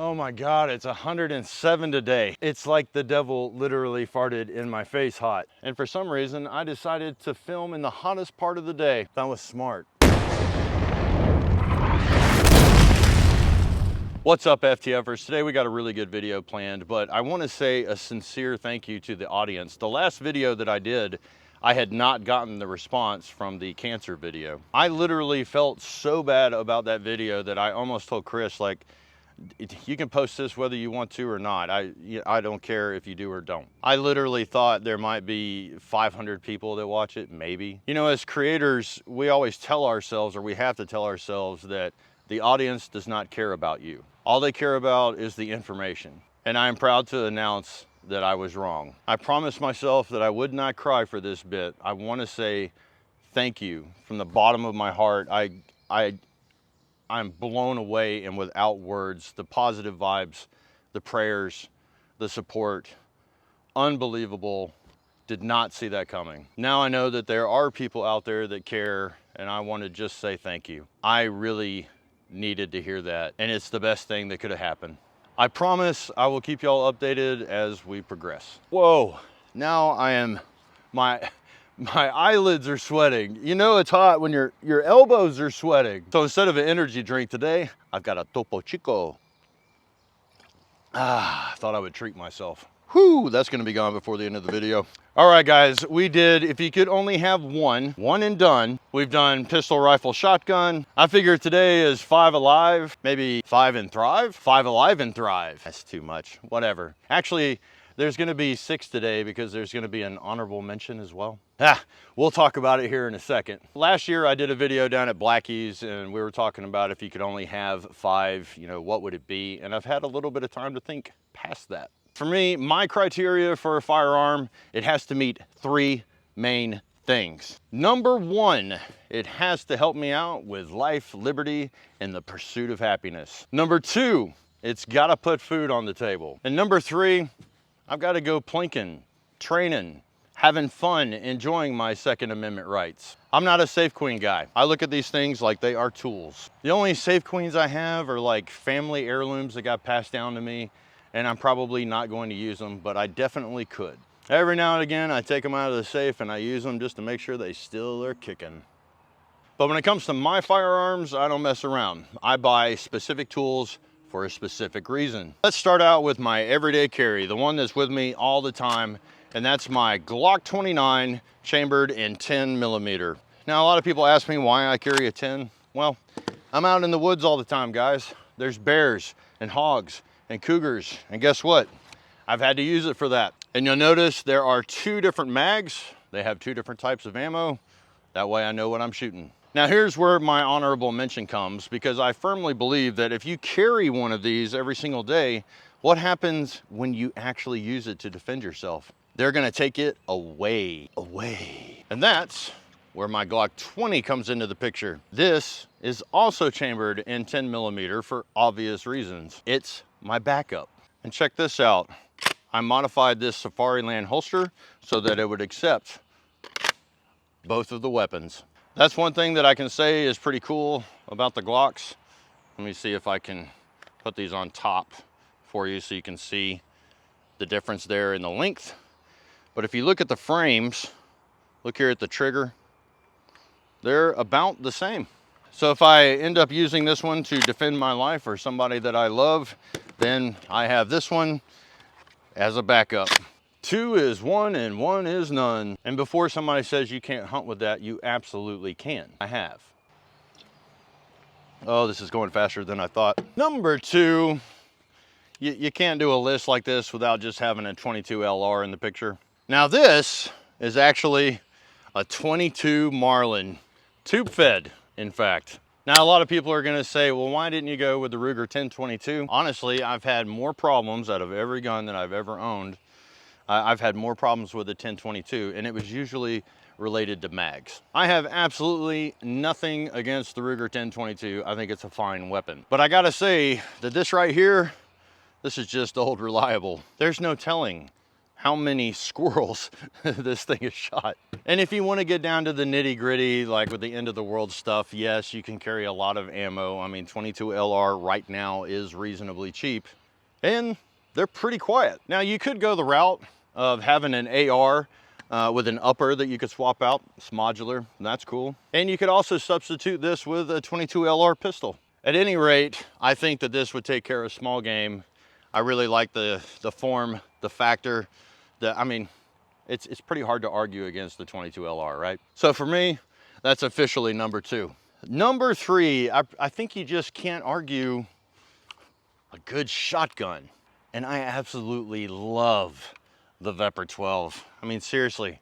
Oh my God, it's 107 today. It's like the devil literally farted in my face hot. And for some reason, I decided to film in the hottest part of the day. That was smart. What's up, FTFers? Today we got a really good video planned, but I want to say a sincere thank you to the audience. The last video that I did, I had not gotten the response from the cancer video. I literally felt so bad about that video that I almost told Chris, like, you can post this whether you want to or not. I don't care if you do or don't. I literally thought there might be 500 people that watch it, maybe. You know, as creators, we always tell ourselves, or we have to tell ourselves, that the audience does not care about you. All they care about is the information. And I am proud to announce that I was wrong. I promised myself that I would not cry for this bit. I want to say thank you from the bottom of my heart. I'm blown away and without words. The positive vibes, the prayers, the support, unbelievable. Did not see that coming. Now I know that there are people out there that care, and I want to just say thank you. I really needed to hear that, and it's the best thing that could have happened. I promise I will keep y'all updated as we progress. Whoa, now my eyelids are sweating. You know it's hot when your elbows are sweating. So instead of an energy drink today, I've got a Topo Chico. I thought I would treat myself. Whew, that's gonna be gone before the end of the video. All right, guys, we did, if you could only have one and done. We've done pistol, rifle, shotgun. I figure today is 5 alive, maybe 5 and thrive? 5 alive and thrive. That's too much, whatever. Actually, there's gonna be 6 today because there's gonna be an honorable mention as well. We'll talk about it here in a second. Last year I did a video down at Blackie's and we were talking about if you could only have 5, you know, what would it be? And I've had a little bit of time to think past that. For me, my criteria for a firearm, it has to meet 3 main things. Number 1, it has to help me out with life, liberty, and the pursuit of happiness. Number 2, it's gotta put food on the table. And number 3, I've gotta go plinking, training, having fun, enjoying my Second Amendment rights. I'm not a safe queen guy. I look at these things like they are tools. The only safe queens I have are like family heirlooms that got passed down to me, and I'm probably not going to use them, but I definitely could. Every now and again, I take them out of the safe and I use them just to make sure they still are kicking. But when it comes to my firearms, I don't mess around. I buy specific tools for a specific reason. Let's start out with my everyday carry, the one that's with me all the time, and that's my Glock 29 chambered in 10mm. Now, a lot of people ask me why I carry a 10. Well, I'm out in the woods all the time, guys. There's bears and hogs and cougars, and guess what? I've had to use it for that. And you'll notice there are 2 different mags. They have 2 different types of ammo. That way I know what I'm shooting. Now here's where my honorable mention comes, because I firmly believe that if you carry one of these every single day, what happens when you actually use it to defend yourself? They're gonna take it away. And that's where my Glock 20 comes into the picture. This is also chambered in 10mm for obvious reasons. It's my backup. And check this out. I modified this Safariland holster so that it would accept both of the weapons. That's one thing that I can say is pretty cool about the Glocks. Let me see if I can put these on top for you so you can see the difference there in the length. But if you look at the frames, look here at the trigger, they're about the same. So if I end up using this one to defend my life or somebody that I love, then I have this one as a backup. 2 is 1 and 1 is none. And before somebody says you can't hunt with that, you absolutely can. I have. Oh, this is going faster than I thought. Number 2, you can't do a list like this without just having a 22 LR in the picture. Now this is actually a 22 Marlin, tube fed, in fact. Now a lot of people are gonna say, well, why didn't you go with the Ruger 1022? Honestly, I've had more problems out of every gun that I've ever owned. I've had more problems with the 1022, and it was usually related to mags. I have absolutely nothing against the Ruger 1022. I think it's a fine weapon. But I gotta say that this right here, this is just old reliable. There's no telling how many squirrels this thing has shot. And if you want to get down to the nitty gritty, like with the end of the world stuff, yes, you can carry a lot of ammo. I mean, 22 LR right now is reasonably cheap and they're pretty quiet. Now you could go the route of having an AR with an upper that you could swap out. It's modular, and that's cool. And you could also substitute this with a 22 LR pistol. At any rate, I think that this would take care of small game. I really like the form, the factor. I mean, it's pretty hard to argue against the 22 LR, right? So for me, that's officially number 2. Number 3, I think you just can't argue a good shotgun. And I absolutely love the Vepr 12. I mean, seriously,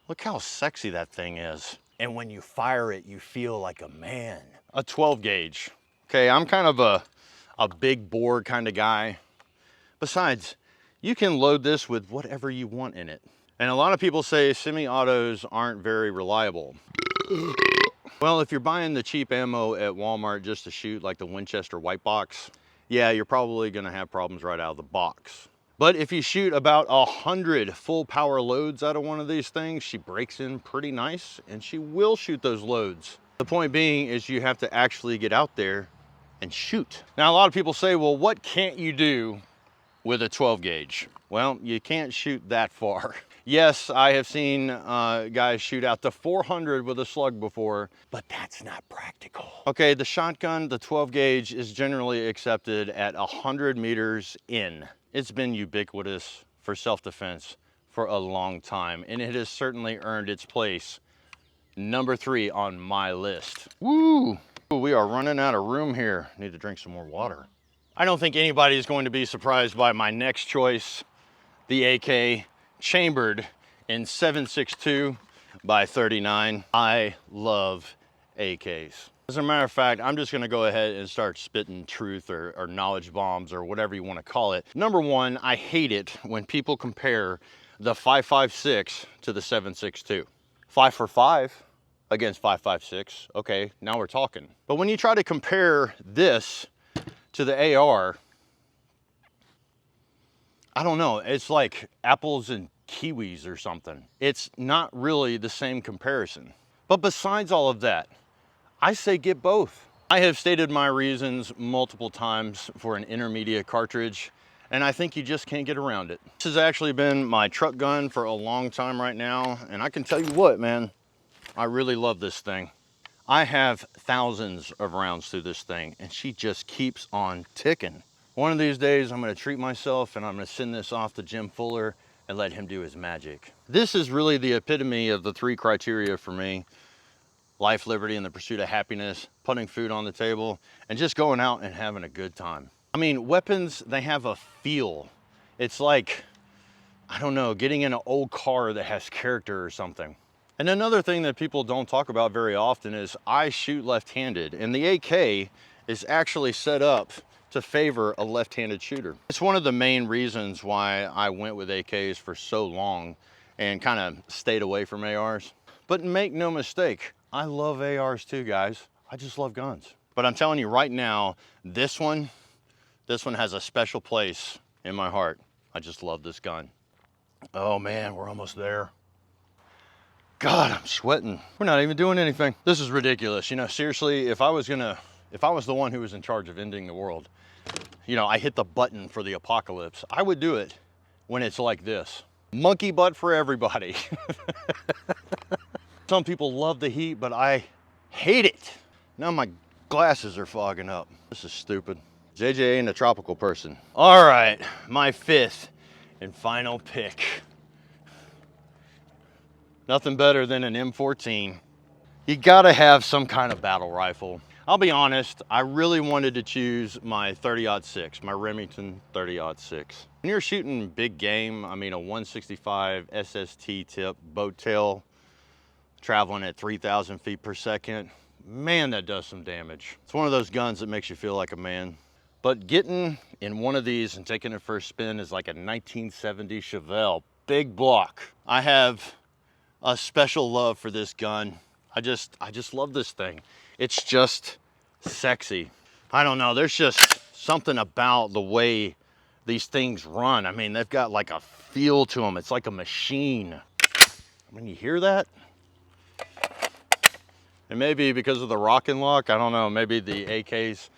look how sexy that thing is. And when you fire it, you feel like a man. A 12 gauge. Okay, I'm kind of a big bore kind of guy. Besides, you can load this with whatever you want in it. And a lot of people say semi-autos aren't very reliable. Well, if you're buying the cheap ammo at Walmart just to shoot, like the Winchester white box, yeah, you're probably gonna have problems right out of the box. But if you shoot about 100 full power loads out of one of these things, she breaks in pretty nice and she will shoot those loads. The point being is you have to actually get out there and shoot. Now, a lot of people say, well, what can't you do with a 12 gauge? Well, you can't shoot that far. Yes, I have seen guys shoot out to 400 with a slug before, but that's not practical. Okay, the shotgun, the 12 gauge is generally accepted at 100 meters in. It's been ubiquitous for self-defense for a long time, and it has certainly earned its place. Number 3 on my list. Woo! We are running out of room here. Need to drink some more water. I don't think anybody is going to be surprised by my next choice, the AK chambered in 7.62 by 39. I love AKs. As a matter of fact, I'm just gonna go ahead and start spitting truth or knowledge bombs or whatever you wanna call it. Number 1, I hate it when people compare the 5.56 to the 7.62. 5 for 5 against 5.56, okay, now we're talking. But when you try to compare this to the AR, I don't know, it's like apples and kiwis or something. It's not really the same comparison. But besides all of that, I say get both. I have stated my reasons multiple times for an intermediate cartridge, and I think you just can't get around it. This has actually been my truck gun for a long time right now, and I can tell you what, man, I really love this thing. I have thousands of rounds through this thing, and she just keeps on ticking. One of these days, I'm gonna treat myself and I'm gonna send this off to Jim Fuller and let him do his magic. This is really the epitome of the 3 criteria for me: life, liberty, and the pursuit of happiness, putting food on the table, and just going out and having a good time. I mean, weapons, they have a feel. It's like, I don't know, getting in an old car that has character or something. And another thing that people don't talk about very often is I shoot left-handed, and the AK is actually set up to favor a left-handed shooter. It's one of the main reasons why I went with AKs for so long and kind of stayed away from ARs. But make no mistake, I love ARs too, guys. I just love guns. But I'm telling you right now, this one has a special place in my heart. I just love this gun. Oh man, we're almost there. God, I'm sweating. We're not even doing anything. This is ridiculous. You know, seriously, if I was the one who was in charge of ending the world, you know, I hit the button for the apocalypse, I would do it when it's like this. Monkey butt for everybody. Some people love the heat, but I hate it. Now my glasses are fogging up. This is stupid. JJ ain't a tropical person. All right, my 5th and final pick. Nothing better than an M14. You gotta have some kind of battle rifle. I'll be honest, I really wanted to choose my 30-06, my Remington 30-06. When you're shooting big game, I mean a 165 SST tip boat tail, traveling at 3,000 feet per second, man, that does some damage. It's one of those guns that makes you feel like a man. But getting in one of these and taking it for a spin is like a 1970 Chevelle, big block. I have a special love for this gun. I just love this thing. It's just sexy. I don't know, there's just something about the way these things run. I mean, they've got like a feel to them. It's like a machine. When you hear that, and maybe because of the rock and lock, I don't know, maybe the AKs,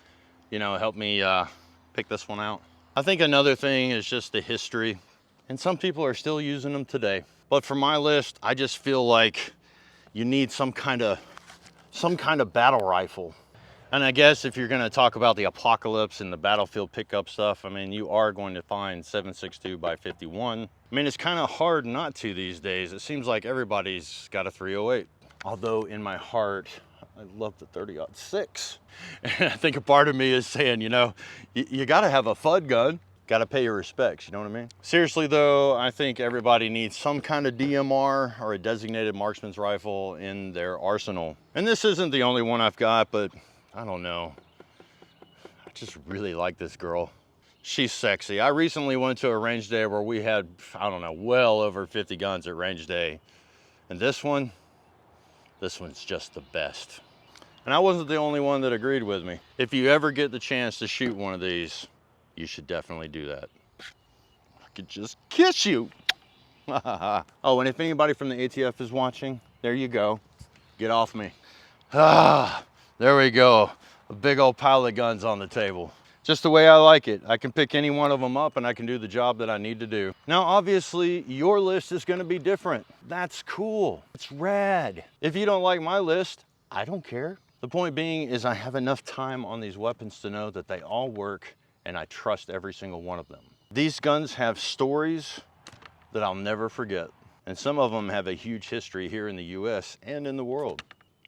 you know, help me pick this one out. I think another thing is just the history, and some people are still using them today. But for my list, I just feel like you need some kind of battle rifle. And I guess if you're gonna talk about the apocalypse and the battlefield pickup stuff, I mean, you are going to find 7.62 by 51. I mean, it's kind of hard not to these days. It seems like everybody's got a 308. Although in my heart, I love the 30-06. And I think a part of me is saying, you know, you gotta have a FUD gun. Gotta pay your respects, you know what I mean? Seriously though, I think everybody needs some kind of DMR or a designated marksman's rifle in their arsenal. And this isn't the only one I've got, but I don't know. I just really like this girl. She's sexy. I recently went to a range day where we had, I don't know, well over 50 guns at range day. And this one's just the best. And I wasn't the only one that agreed with me. If you ever get the chance to shoot one of these, you should definitely do that. I could just kiss you. Oh, and if anybody from the ATF is watching, there you go. Get off me. There we go. A big old pile of guns on the table. Just the way I like it. I can pick any one of them up and I can do the job that I need to do. Now, obviously, your list is gonna be different. That's cool. It's rad. If you don't like my list, I don't care. The point being is I have enough time on these weapons to know that they all work and I trust every single one of them. These guns have stories that I'll never forget. And some of them have a huge history here in the US and in the world.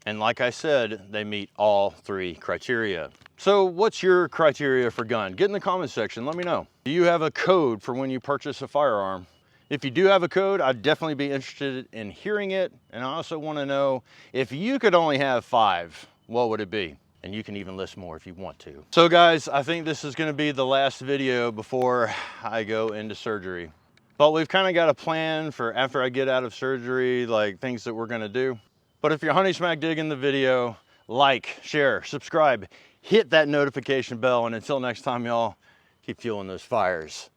And like I said, they meet all three criteria. So what's your criteria for gun? Get in the comment section, let me know. Do you have a code for when you purchase a firearm? If you do have a code, I'd definitely be interested in hearing it. And I also wanna know, if you could only have 5, what would it be? And you can even list more if you want to. So guys, I think this is gonna be the last video before I go into surgery. But we've kind of got a plan for after I get out of surgery, like things that we're gonna do. But if you're honey smack digging the video, like, share, subscribe, hit that notification bell, and until next time, y'all, keep fueling those fires.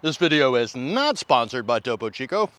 This video is not sponsored by Topo Chico.